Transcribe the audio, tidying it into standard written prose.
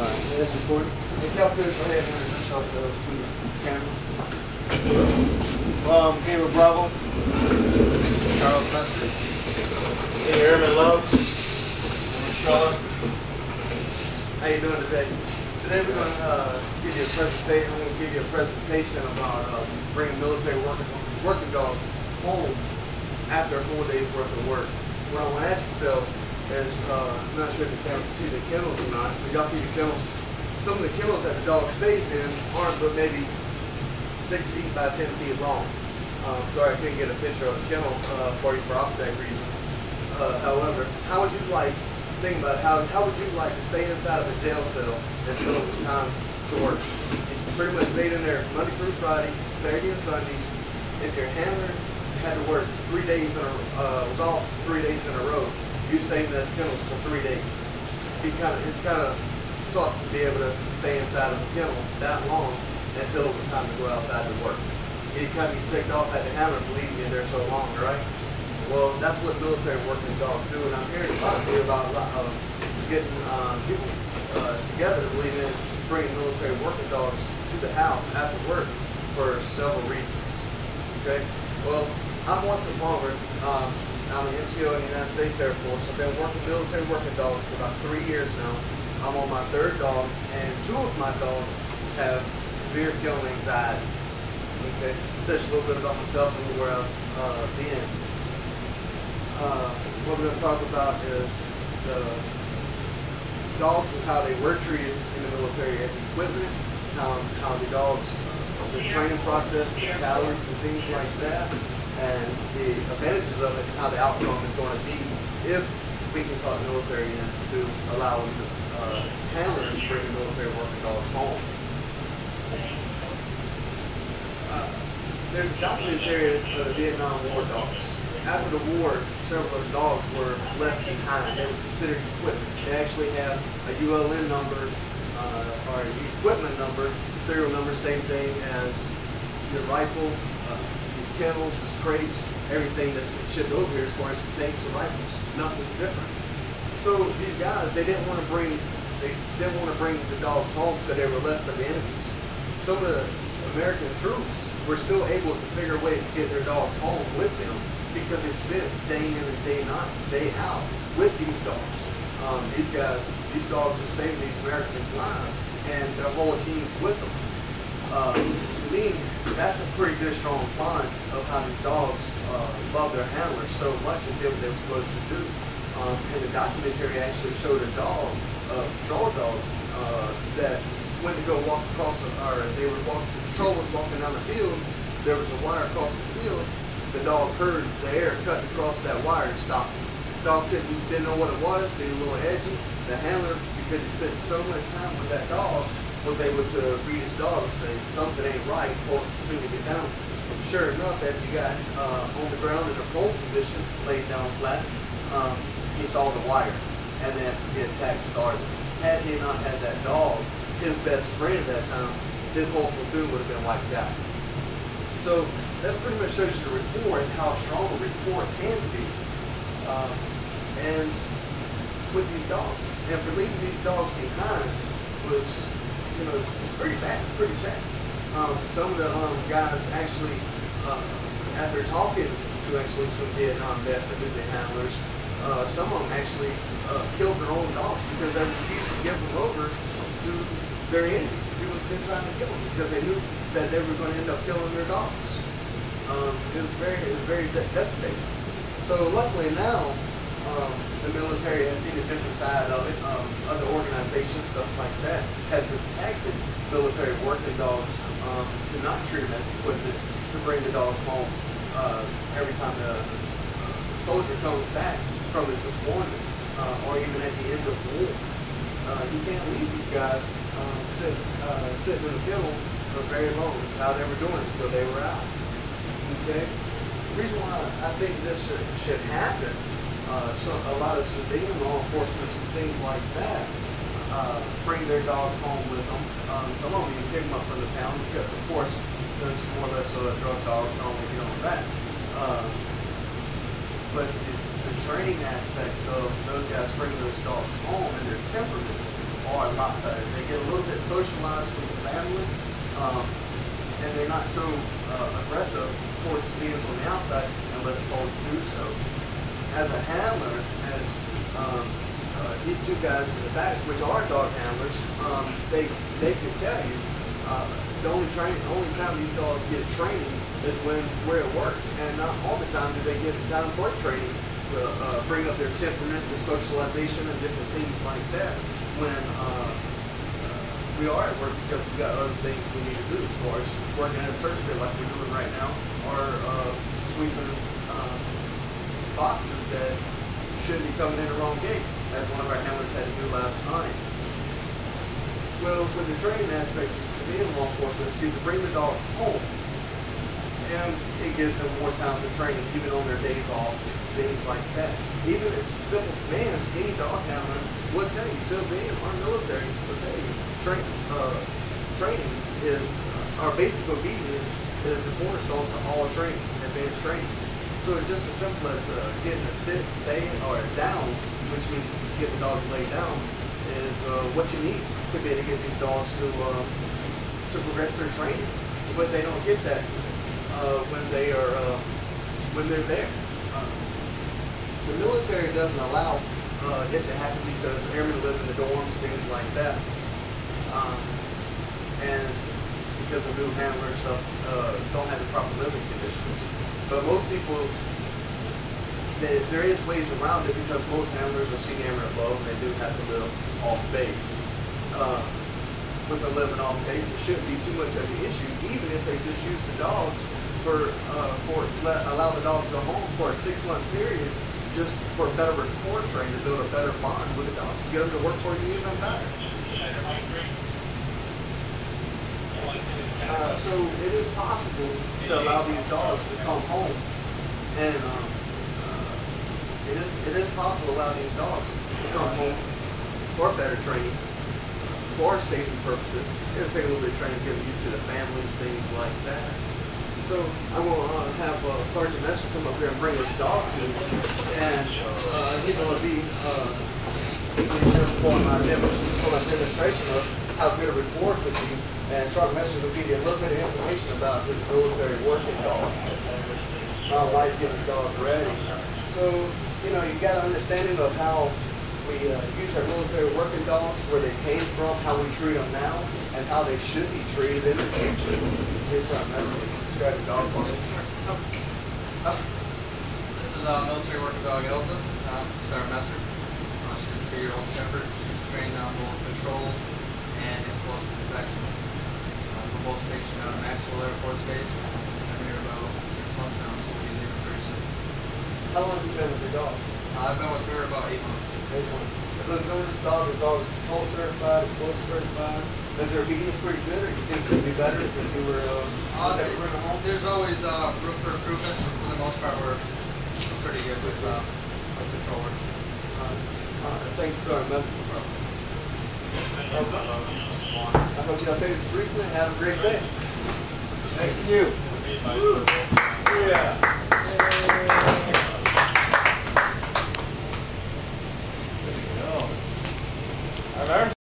Alright, that's recording. If y'all could go ahead and introduce yourselves to the camera. Gabriel Bravo. Charles Buster. Senior Airman Love. And Sean. How you doing today? Today we're going to give you a presentation. I'm going to give you a presentation about bringing military working dogs home after a full day's worth of work. What I want to ask yourselves is, I'm not sure if you can see the kennels or not, but y'all see the kennels. Some of the kennels that the dog stays in aren't but maybe 6 feet by 10 feet long. Sorry I couldn't get a picture of the kennel for you for OPSEC reasons. However, how would you like, think about it, how would you like to stay inside of a jail cell until it was time to work? You pretty much stayed in there Monday through Friday, Saturday and Sundays. If your handler had to work 3 days in a, was off 3 days in a row, you stayed in those kennels for 3 days. It kind of sucked to be able to stay inside of the kennel that long until it was time to go outside to work. You kind of get ticked off at the handler for leaving you there so long, right? Well, that's what military working dogs do, and I'm here to talk to you about getting people together to believe in bringing military working dogs to the house after work for several reasons. Okay? Well, I'm Martin Palmer. I'm an NCO in the United States Air Force. I've been working military working dogs for about 3 years now. I'm on my 3rd dog, and 2 of my dogs have severe killing anxiety. Okay, touch a little bit about myself and where I've been. What we're going to talk about is the dogs and how they were treated in the military as equipment, how the dogs, the training process, the talents and things like that, and the advantages of it and how the outcome is going to be if we can talk military into allowing handlers to bring the military working dogs home. There's a documentary of the Vietnam War dogs. After the war, several of the dogs were left behind. They were considered equipment. They actually have a ULN number or an equipment number, serial number, same thing as your rifle, these kennels, these crates, everything that's shipped over here as far as tanks and rifles. Nothing's different. So these guys, they didn't want to bring the dogs home, so they were left for the enemies. Some of the American troops were still able to figure a way to get their dogs home with them because they spent day in and day out with these dogs. These dogs were saving these Americans' lives, and their whole teams with them. To me, that's a pretty good, strong font of how these dogs love their handlers so much and did what they were supposed to do. And the documentary actually showed a dog, a patrol dog, that went to go walk across, the patrol was walking down the field. There was a wire across the field. The dog heard the air cutting across that wire and stopped. The dog didn't know what it was, seemed a little edgy. The handler, because he spent so much time with that dog, was able to read his dog and say, something ain't right, told him to get down. Sure enough, as he got on the ground in a prone position, laid down flat, he saw the wire, and then the attack started. Had he not had that dog, his best friend at that time, his whole platoon would have been wiped out. So that pretty much shows you the rapport and how strong a rapport can be. And with these dogs, and for leaving these dogs behind was, it's pretty bad. It's pretty sad. Some of the guys actually, after talking to some Vietnam vets and the handlers, some of them actually killed their own dogs because they refused to give them over to their enemies. People have been trying to kill them because they knew that they were going to end up killing their dogs. It was very devastating. So luckily now, the military has seen a different side of it. Other organizations, stuff like that, has protected military working dogs to not treat them as equipment, to bring the dogs home every time the soldier comes back from his deployment, or even at the end of war. You can't leave these guys sitting in the kennel for very long. It's how they were doing it until they were out. Okay? The reason why I think this should happen, a lot of civilian law enforcement and things like that bring their dogs home with them. Some of them even pick them up from the pound because, of course, there's more or less drug dogs don't get on that. But the training aspects of those guys bringing those dogs home and their temperaments are lot better. They get a little bit socialized with the family, and they're not so aggressive towards vehicles on the outside unless told to do so. As a handler, as these two guys in the back, which are dog handlers, they can tell you the only time these dogs get training is when we're at work, and not all the time do they get time for training to bring up their temperament, their socialization, and different things like that when we are at work, because we got other things we need to do as far as working at a search pit like we're doing right now, or sweeping boxes that should be coming in the wrong gate, as one of our handlers had to do last night. Well, with the training aspects of civilian law enforcement, is to bring the dogs home, and it gives them more time for training, even on their days off, things like that. Even as simple commands, any dog handler will tell you, civilian or military will tell you, training is, our basic obedience is the cornerstone to all training, advanced training. So it's just as simple as getting a sit, stay, or a down, which means get the dog to lay down, is what you need to be able to get these dogs to progress their training. But they don't get that when they're there. The military doesn't allow it to happen because airmen live in the dorms, things like that, and because of new handlers stuff don't have the proper living conditions. But most people, there is ways around it, because most handlers are senior airmen above, and they do have to live off base. With the living off base, it shouldn't be too much of an issue, even if they just use the dogs allow the dogs to go home for a 6-month period, just for better rapport training, to build a better bond with the dogs, to get them to work for you even better. So it is possible to allow these dogs to come home, and it is possible to allow these dogs to come home for better training, for safety purposes. It'll take a little bit of training to get them used to the families, things like that. So I'm going to have Sergeant Messer come up here and bring his dog to me, and he's going to be for my demonstration of how good a rapport could be. And Sergeant Messer will give you a little bit of information about his military working dog, why he's getting his dog ready. So, you got an understanding of how we use our military working dogs, where they came from, how we treat them now, and how they should be treated in the future. Here's Sergeant Messer. Describe the dog for me. This is military working dog Elsa, Sergeant Messer. She's a 2-year-old shepherd. She's trained on both patrol and explosive detection. We're both stationed out of Maxwell Air Force Base. I've been here about 6 months now, so we'll be leaving very soon. How long have you been with your dog? I've been with her about 8 months. 8 months. So this dog is patrol certified, explosive certified. Is their obedience pretty good, or do you think it would be better if you were home? There's always room for improvement. For the most part, we're pretty good with patrol work. Thank you, Sergeant Messer. I hope y'all take this briefly and have a great day. Thank you. Woo. Yeah.